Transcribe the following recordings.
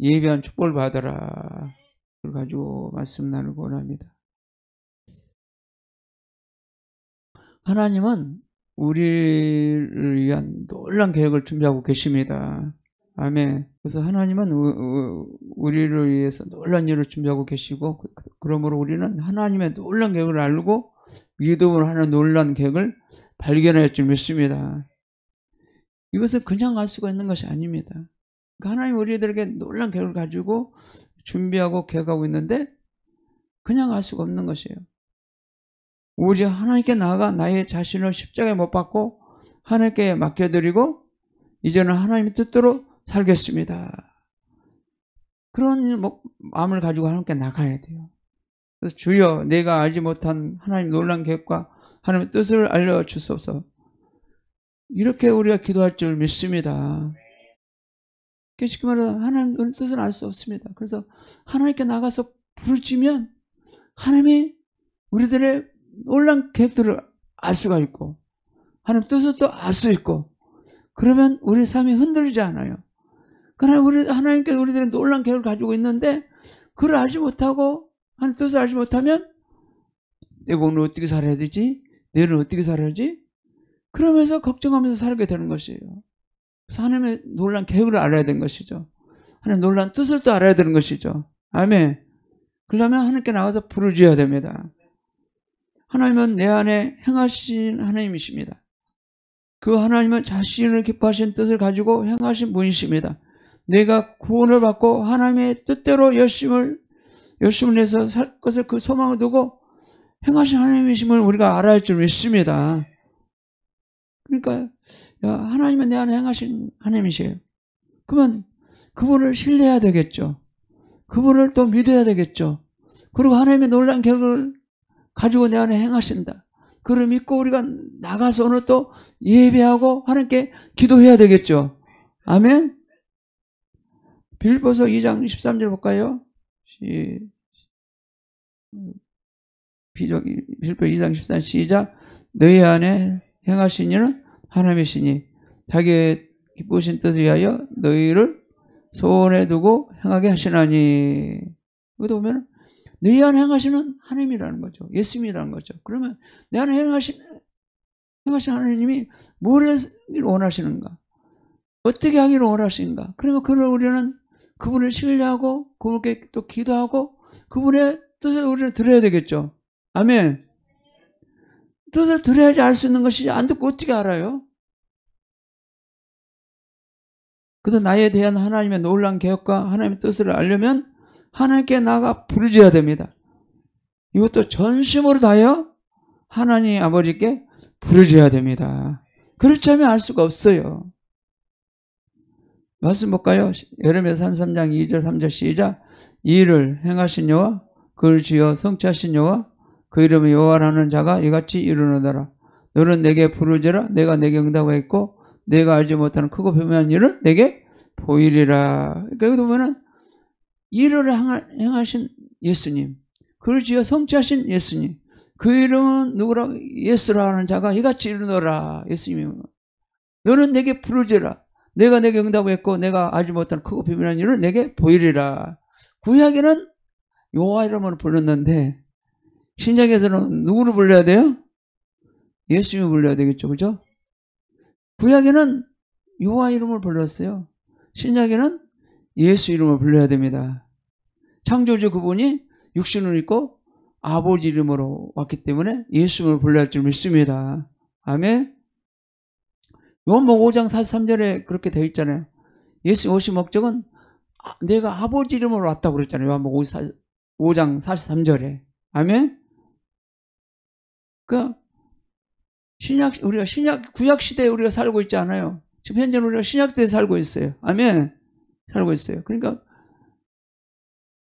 예비한 축복을 받아라. 그걸 가지고 말씀 나누고 원합니다. 하나님은 우리를 위한 놀라운 계획을 준비하고 계십니다. 아멘. 그래서 하나님은 우리를 위해서 놀라운 일을 준비하고 계시고, 그러므로 우리는 하나님의 놀라운 계획을 알고 믿음으로 하는 놀라운 계획을 발견할 줄 믿습니다. 이것을 그냥 알 수가 있는 것이 아닙니다. 그러니까 하나님 우리들에게 놀라운 계획을 가지고 준비하고 계획하고 있는데 그냥 알 수가 없는 것이에요. 오직 하나님께 나아가 나의 자신을 십자가에 못 박고 하나님께 맡겨드리고 이제는 하나님의 뜻대로 살겠습니다. 그런 마음을 가지고 하나님께 나가야 돼요. 그래서 주여 내가 알지 못한 하나님 놀라운 계획과 하나님의 뜻을 알려주소서. 이렇게 우리가 기도할 줄 믿습니다. 쉽게 말해서 하나님의 뜻을 알 수 없습니다. 그래서 하나님께 나가서 부르짖으면 하나님이 우리들의 놀라운 계획들을 알 수가 있고 하나님 뜻을 또 알 수 있고 그러면 우리 삶이 흔들리지 않아요. 그러나 하나님께 우리들의 놀라운 계획을 가지고 있는데 그걸 알지 못하고 하나님 뜻을 알지 못하면 내가 오늘 어떻게 살아야 되지? 내일은 어떻게 살아야지? 그러면서 걱정하면서 살게 되는 것이에요. 그래서 하나님의 놀라운 계획을 알아야 되는 것이죠. 하나님의 놀라운 뜻을 또 알아야 되는 것이죠. 아멘. 그러려면 하나님께 나가서 부르짖어야 됩니다. 하나님은 내 안에 행하신 하나님이십니다. 그 하나님은 자신을 기뻐하신 뜻을 가지고 행하신 분이십니다. 내가 구원을 받고 하나님의 뜻대로 열심을 내서 살 것을 그 소망을 두고 행하신 하나님이심을 우리가 알아야 할 줄 믿습니다. 그러니까 하나님은 내 안에 행하신 하나님이세요. 그러면 그분을 신뢰해야 되겠죠. 그분을 또 믿어야 되겠죠. 그리고 하나님의 놀라운 계획을 가지고 내 안에 행하신다. 그를 믿고 우리가 나가서 오늘 또 예배하고 하나님께 기도해야 되겠죠. 아멘. 빌립보서 2장 13절 볼까요? 빌립보 2장 13절 시작. 너희 안에 행하신 이는 하나님이시니 자기의 기쁘신 뜻을 위하여 너희를 소원에 두고 행하게 하시나니. 여기도 보면 너희 안에 행하시는 하나님이라는 거죠. 예수님이라는 거죠. 그러면 내 안에 행하신 하나님이 뭘 하기를 원하시는가? 어떻게 하기를 원하시는가? 그러면 우리는 그분을 신뢰하고 그분께 또 기도하고 그분의 뜻을 우리는 들어야 되겠죠. 아멘. 뜻을 들어야지 알 수 있는 것이지 안 듣고 어떻게 알아요? 그래서 나에 대한 하나님의 놀라운 계획과 하나님의 뜻을 알려면 하나님께 나아가 부르짖어야 됩니다. 이것도 전심으로 다하여 하나님 아버지께 부르짖어야 됩니다. 그렇지 않으면 알 수가 없어요. 말씀 볼까요? 예레미야 33장 2절 3절 시작. 이 일을 행하신 여호와 그를 지어 성취하신 여호와 그 이름이 여호와라는 자가 이같이 이르노더라. 너는 내게 부르짖으라. 내가 내게 응답하겠고 내가 알지 못하는 크고 변명한 일을 내게 보이리라. 그러니까 여기 보면은 일을 행하신 예수님, 그를 지어 성취하신 예수님, 그 이름은 누구라? 예수라는 자가 이같이 이르노라. 예수님이 너는 내게 부르짖으라. 내가 내게 응답했고 내가 알지 못하는 크고 비밀한 일을 내게 보이리라. 구약에는 여호와 이름으로 불렀는데 신약에서는 누구를 불러야 돼요? 예수님을 불러야 되겠죠. 그죠? 구약에는 여호와 이름을 불렀어요. 신약에는 예수 이름을 불러야 됩니다. 창조주 그분이 육신을 입고 아버지 이름으로 왔기 때문에 예수 이름을 불러야 할 줄 믿습니다. 아멘. 요한복음 5장 43절에 그렇게 되어 있잖아요. 예수 오신 목적은 내가 아버지 이름으로 왔다고 그랬잖아요. 요한복음 5장 43절에. 아멘. 그러니까 우리가 구약 시대에 우리가 살고 있지 않아요. 지금 현재 우리가 신약 시대에 살고 있어요. 아멘. 살고 있어요. 그러니까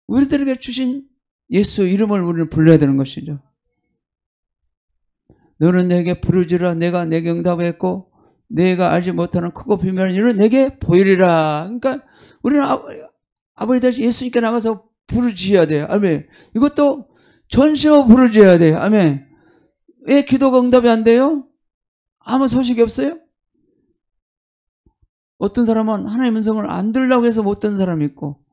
우리들에게 주신 예수 이름을 우리는 불러야 되는 것이죠. 너는 내게 부르짖으라. 내가 내게 응답했고 내가 알지 못하는 크고 비밀한 일을 내게 보이리라. 그러니까 우리는 아버지 대신 예수님께 나가서 부르짖어야 돼요. 아멘. 이것도 전심으로 부르짖어야 돼요. 아멘. 왜 기도가 응답이 안 돼요? 아무 소식이 없어요? 어떤 사람은 하나님의 음성을 안 들으려고 해서 못 듣는 사람이 있고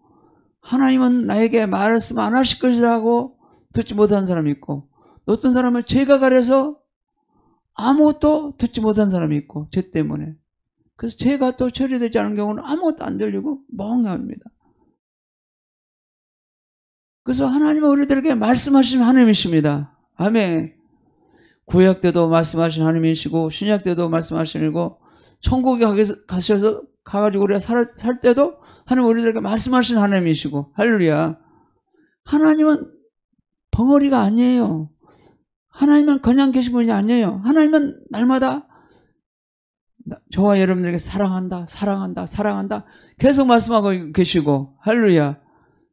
하나님은 나에게 말씀 안 하실 것이다 하고 듣지 못한 사람이 있고, 어떤 사람은 죄가 가려서 아무것도 듣지 못한 사람이 있고, 죄 때문에. 그래서 죄가 또 처리되지 않은 경우는 아무것도 안 들리고 멍합니다. 그래서 하나님은 우리들에게 말씀하시는 하나님이십니다. 아멘. 구약 때도 말씀하신 하나님이시고, 신약 때도 말씀하시고, 천국에 가가지고 우리가 살 때도 하나님 우리들에게 말씀하신 하나님이시고, 할렐루야. 하나님은 벙어리가 아니에요. 하나님은 그냥 계신 분이 아니에요. 하나님은 날마다 저와 여러분들에게 사랑한다, 사랑한다, 사랑한다 계속 말씀하고 계시고, 할렐루야.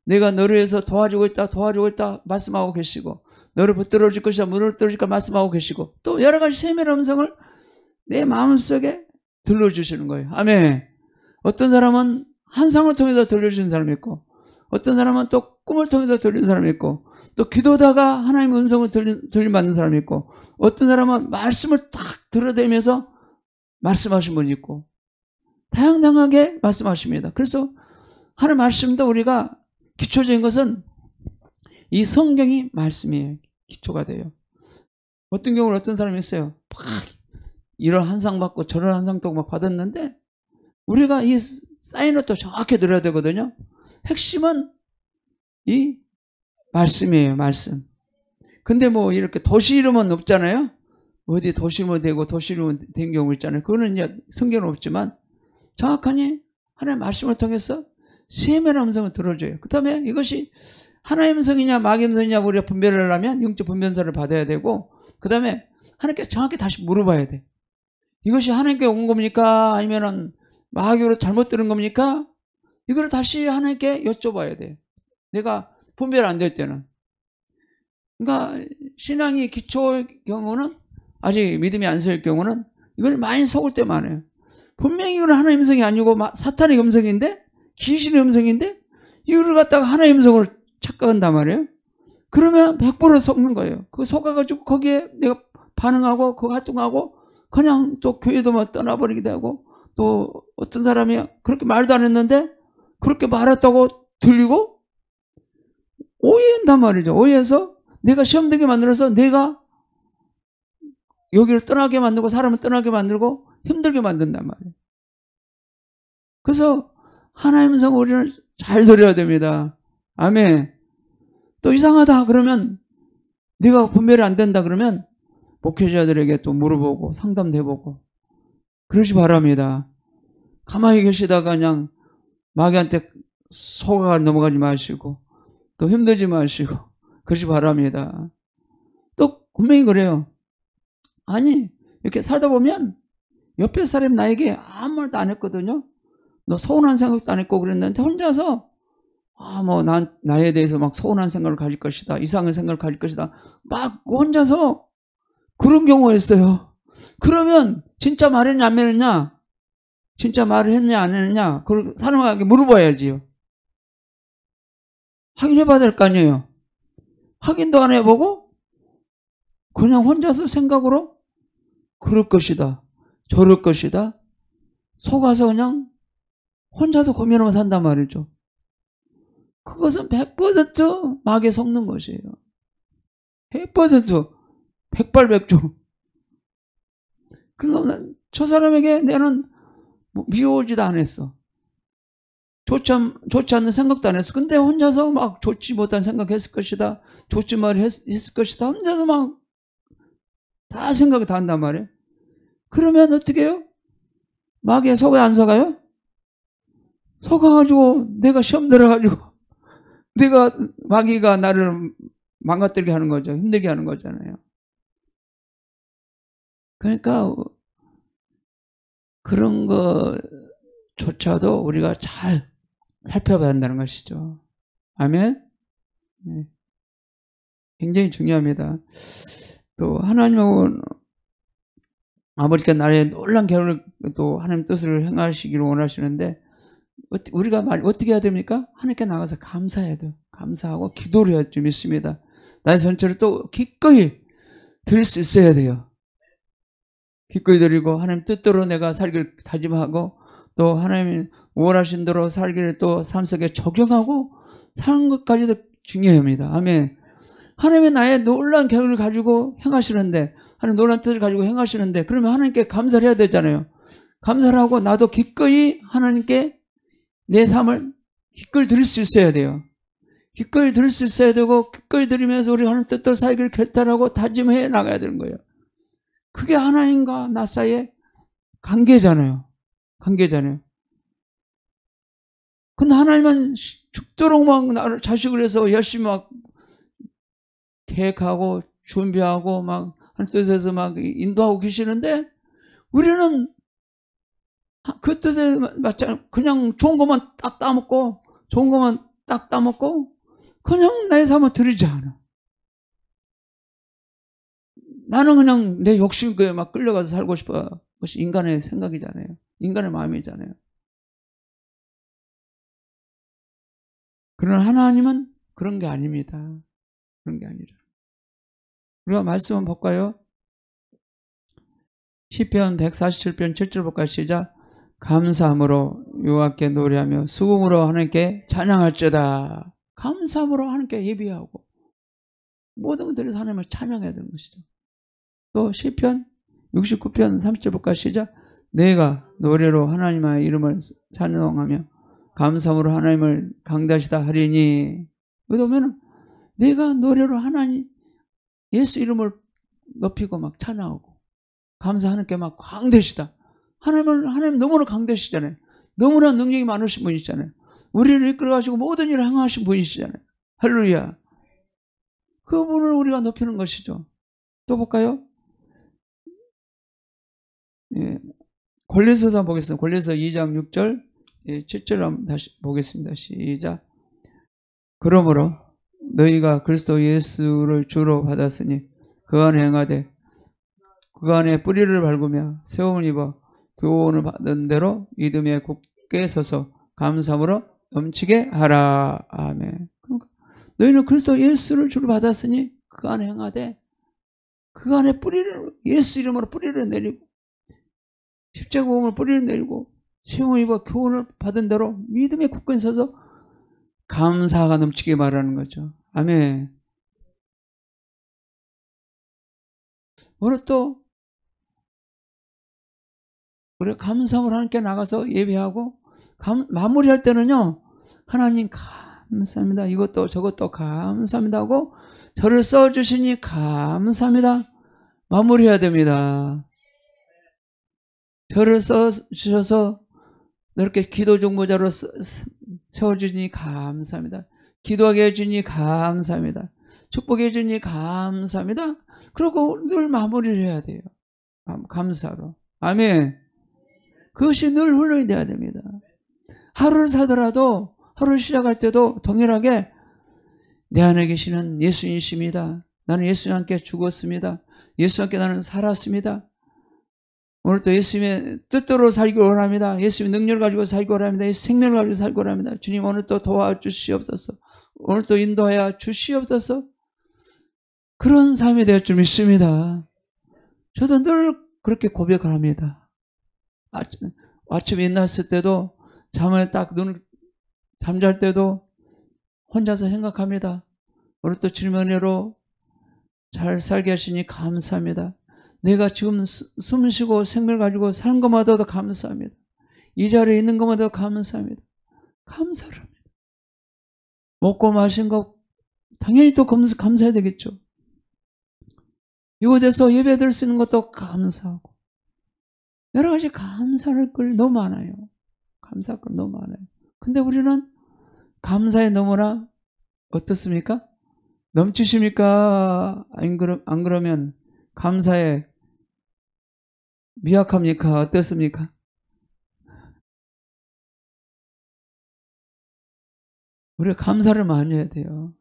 내가 너를 위해서 도와주고 있다, 도와주고 있다 말씀하고 계시고, 너를 붙들어 줄 것이다, 문을 뚫을 것이다 말씀하고 계시고, 또 여러 가지 세밀한 음성을 내 마음속에 들려주시는 거예요. 아멘. 어떤 사람은 환상을 통해서 들려주는 사람이 있고, 어떤 사람은 또 꿈을 통해서 들리는 사람이 있고, 또 기도다가 하나님의 음성을 들림받는 사람이 있고, 어떤 사람은 말씀을 딱 들어대면서 말씀하신 분이 있고, 다양하게 말씀하십니다. 그래서 하나님 말씀도 우리가 기초적인 것은 이 성경이 말씀이에요. 기초가 돼요. 어떤 경우는 어떤 사람이 있어요. 막 이런 환상 받고 저런 환상도 막 받았는데, 우리가 이 사인을 또 정확히 들어야 되거든요. 핵심은 이 말씀이에요. 말씀. 근데 뭐 이렇게 도시 이름은 없잖아요. 어디 도시 이름은 되고 도시 이름은 된 경우 있잖아요. 그거는 이제 성경은 없지만 정확하니 하나님의 말씀을 통해서 세밀한 음성을 들어줘요. 그 다음에 이것이 하나님의 음성이냐 마귀의 음성이냐 우리가 분별을 하려면 영적 분별서를 받아야 되고, 그 다음에 하나님께 정확히 다시 물어봐야 돼. 이것이 하나님께 온 겁니까? 아니면은 마귀로 잘못 들은 겁니까? 이걸 다시 하나님께 여쭤봐야 돼. 내가 분별 안 될 때는. 그러니까 신앙이 기초의 경우는, 아직 믿음이 안 설 경우는 이걸 많이 속을 때 많아요. 분명히 이건 하나님의 음성이 아니고 사탄의 음성인데, 귀신의 음성인데, 이걸 갖다가 하나님의 음성을 착각한단 말이에요. 그러면 100% 속는 거예요. 그거 속아가지고 거기에 내가 반응하고 그거 활동하고 그냥 또 교회도 막 떠나버리기도 하고, 또 어떤 사람이 그렇게 말도 안 했는데 그렇게 말했다고 들리고 오해한단 말이죠. 오해해서 내가 시험 들게 만들어서 내가 여기를 떠나게 만들고 사람을 떠나게 만들고 힘들게 만든단 말이에요. 그래서 하나님의 음성 우리는 잘 들어야 됩니다. 아멘. 또 이상하다 그러면, 네가 분별이 안 된다 그러면 목회자들에게 또 물어보고 상담도 해보고 그러시 바랍니다. 가만히 계시다가 그냥 마귀한테 속아 넘어가지 마시고 또 힘들지 마시고 그러시 바랍니다. 또 분명히 그래요. 아니 이렇게 살다 보면 옆에 사람이 나에게 아무 말도 안 했거든요. 너 서운한 생각도 안 했고 그랬는데 혼자서 나에 대해서 막 서운한 생각을 가질 것이다, 이상한 생각을 가질 것이다 막 혼자서 그런 경우가 있어요. 그러면 진짜 말했냐 안 했냐, 진짜 말을 했냐 안 했냐 그걸 사람에게 물어봐야지요. 확인해봐야 될 거 아니에요. 확인도 안 해보고 그냥 혼자서 생각으로 그럴 것이다, 저럴 것이다 속아서 그냥 혼자서 고민하며 산단 말이죠. 그것은 100% 마귀에 속는 것이에요. 100%, 백발백중. 그러니까 저 사람에게 나는 미워하지도 않았어. 좋지 않는 생각도 안 했어. 근데 혼자서 막 좋지 못한 생각했을 것이다, 좋지 말을 했을 것이다, 혼자서 막 다 생각이 다 한단 말이에요. 그러면 어떻게 해요? 마귀에 속아요 안 속아요? 속아가지고 내가 시험 들어가지고 내가 마귀가 나를 망가뜨리게 하는 거죠. 힘들게 하는 거잖아요. 그러니까 그런 거조차도 우리가 잘 살펴봐야 한다는 것이죠. 아멘? 네. 굉장히 중요합니다. 또 하나님은 아버지가 나의 놀라운 계획을 또 하나님 뜻을 행하시기를 원하시는데, 우리가 어떻게 해야 됩니까? 하나님께 나가서 감사해야 돼요. 감사하고 기도를 해야 좀 있습니다. 나의 전체를 또 기꺼이 드릴 수 있어야 돼요. 기꺼이 드리고 하나님 뜻대로 내가 살기를 다짐하고 또 하나님이 원하신 대로 살기를 또 삶 속에 적용하고 사는 것까지도 중요합니다. 아멘. 하나님의 나의 놀라운 계획을 가지고 행하시는데, 하나님 놀라운 뜻을 가지고 행하시는데, 그러면 하나님께 감사를 해야 되잖아요. 감사를 하고 나도 기꺼이 하나님께 내 삶을 기꺼이 드릴 수 있어야 돼요. 기꺼이 드릴 수 있어야 되고, 기꺼이 드리면서 우리 하나님 뜻대로 살기를 결단하고 다짐해 나가야 되는 거예요. 그게 하나님과 나 사이의 관계잖아요. 관계잖아요. 근데 하나님은 죽도록 막 나를 자식을 해서 열심히 막 계획하고 준비하고 막 하나님 뜻에서 막 인도하고 계시는데, 우리는 그 뜻에 맞지 않고 그냥 좋은 것만 딱 따먹고, 좋은 것만 딱 따먹고 그냥 나의 삶을 드리지 않아. 나는 그냥 내 욕심에 막 끌려가서 살고 싶어. 그것이 인간의 생각이잖아요. 인간의 마음이잖아요. 그러나 하나님은 그런 게 아닙니다. 그런 게 아니라. 우리가 말씀 한번 볼까요? 시편 147편 7절 볼까요? 시작. 감사함으로 여호와께 노래하며 수금으로 하나님께 찬양할지어다. 감사함으로 하나님께 예비하고 모든 것들에서 하나님을 찬양해야 되는 것이죠. 또 시편 69편 30절 볼까요? 시작. 내가 노래로 하나님의 이름을 찬양하며 감사함으로 하나님을 강대하시다 하리니. 여기 보면 내가 노래로 하나님 예수 이름을 높이고 막 찬양하고 감사하는 게 막 강대시다. 하나님 너무나 강대시잖아요. 너무나 능력이 많으신 분이시잖아요. 우리를 이끌어가시고 모든 일을 행하신 분이시잖아요. 할렐루야. 그분을 우리가 높이는 것이죠. 또 볼까요? 예. 골로새서 한번 보겠습니다. 골로새 2장 6절 7절 한번 다시 보겠습니다. 시작. 그러므로 너희가 그리스도 예수를 주로 받았으니 그 안에 행하되 그 안에 뿌리를 밟으며 세움을 입어 교훈을 받은 대로 믿음에 굳게 서서 감사함으로 넘치게 하라. 아멘. 그러니까 너희는 그리스도 예수를 주로 받았으니 그 안에 행하되 그 안에 뿌리를 예수 이름으로 뿌리를 내리고 십자가 몸을 뿌리를 내리고 세움을 입어 교훈을 받은 대로 믿음에 굳게 서서 감사가 넘치게 말하는 거죠. 아멘. 오늘 또 우리 감사함으로 하나님께 나가서 예배하고 마무리할 때는요. 하나님 감사합니다. 이것도 저것도 감사합니다 하고 저를 써주시니 감사합니다. 마무리해야 됩니다. 저를 써주셔서 이렇게 기도 중보자로 세워주니 감사합니다. 기도하게 해주니 감사합니다. 축복해 주니 감사합니다. 그리고 늘 마무리를 해야 돼요. 감사로. 아멘. 그것이 늘 훈련이 돼야 됩니다. 하루를 사더라도 하루를 시작할 때도 동일하게 내 안에 계시는 예수님이십니다. 나는 예수님과 함께 죽었습니다. 예수와 함께 나는 살았습니다. 오늘도 예수님의 뜻대로 살기 원합니다. 예수님의 능력을 가지고 살기 원합니다. 예수님의 생명을 가지고 살기 원합니다. 주님 오늘 또 도와주시옵소서. 오늘 또 인도하여 주시옵소서. 그런 삶이 될 줄 믿습니다. 저도 늘 그렇게 고백을 합니다. 아침에 일어났을 때도 잠을 딱 눈을 잠잘 때도 혼자서 생각합니다. 오늘 또 주님의 은혜로 잘 살게 하시니 감사합니다. 내가 지금 숨 쉬고 생명을 가지고 사는 것마다도 감사합니다. 이 자리에 있는 것마다도 감사합니다. 감사를 합니다. 먹고 마신 것 당연히 또 감사해야 되겠죠. 이곳에서 예배 드릴 수 있는 것도 감사하고 여러 가지 감사할 걸 너무 많아요. 감사할 걸 너무 많아요. 근데 우리는 감사에 너무나 어떻습니까? 넘치십니까? 안 그러면 감사에 미약합니까? 어떻습니까? 우리가 감사를 많이 해야 돼요.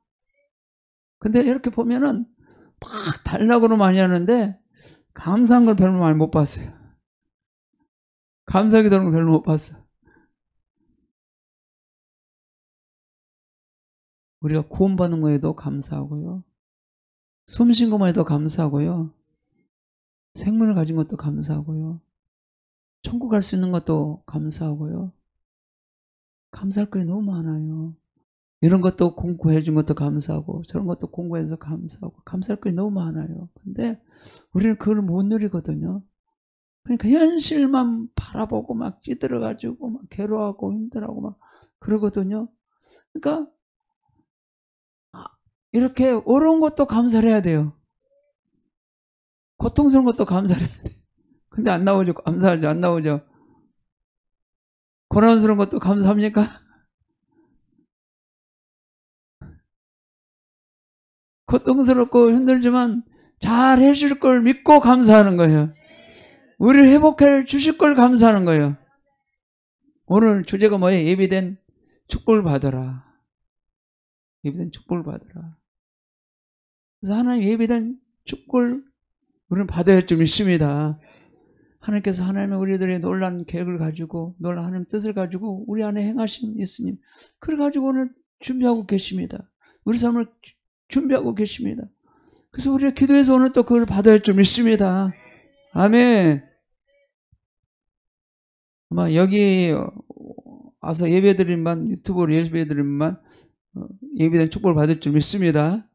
근데 이렇게 보면은 막 달라고는 많이 하는데 감사한 걸 별로 많이 못 봤어요. 감사 기도하는 걸 별로 못 봤어요. 우리가 구원받는 거에도 감사하고요. 숨 쉰 것만 해도 감사하고요. 생명을 가진 것도 감사하고요. 천국 갈 수 있는 것도 감사하고요. 감사할 게 너무 많아요. 이런 것도 공부해 준 것도 감사하고 저런 것도 공부해서 감사하고 감사할 게 너무 많아요. 근데 우리는 그걸 못 누리거든요. 그러니까 현실만 바라보고 막 찌들어가지고 막 괴로워하고 힘들어하고 막 그러거든요. 그러니까 이렇게 어려운 것도 감사를 해야 돼요. 고통스러운 것도 감사를 해야 돼요. 근데 안 나오죠. 감사하죠. 안 나오죠. 고난스러운 것도 감사합니까? 고통스럽고 힘들지만 잘 해줄 걸 믿고 감사하는 거예요. 우리를 회복해 주실 걸 감사하는 거예요. 오늘 주제가 뭐예요? 예비된 축복을 받아라. 예비된 축복을 받아라. 그래서 하나님 예비된 축복을 우리는 받아야 할 줄 믿습니다. 하나님께서 하나님의 우리들의 놀라운 계획을 가지고 놀라운 하나님의 뜻을 가지고 우리 안에 행하신 예수님 그래 가지고 오늘 준비하고 계십니다. 우리 삶을 준비하고 계십니다. 그래서 우리가 기도해서 오늘 또 그걸 받아야 할 줄 믿습니다. 아멘. 아마 여기 와서 예배드림만 유튜브로 예배드림만 예배된 축복을 받을 줄 믿습니다.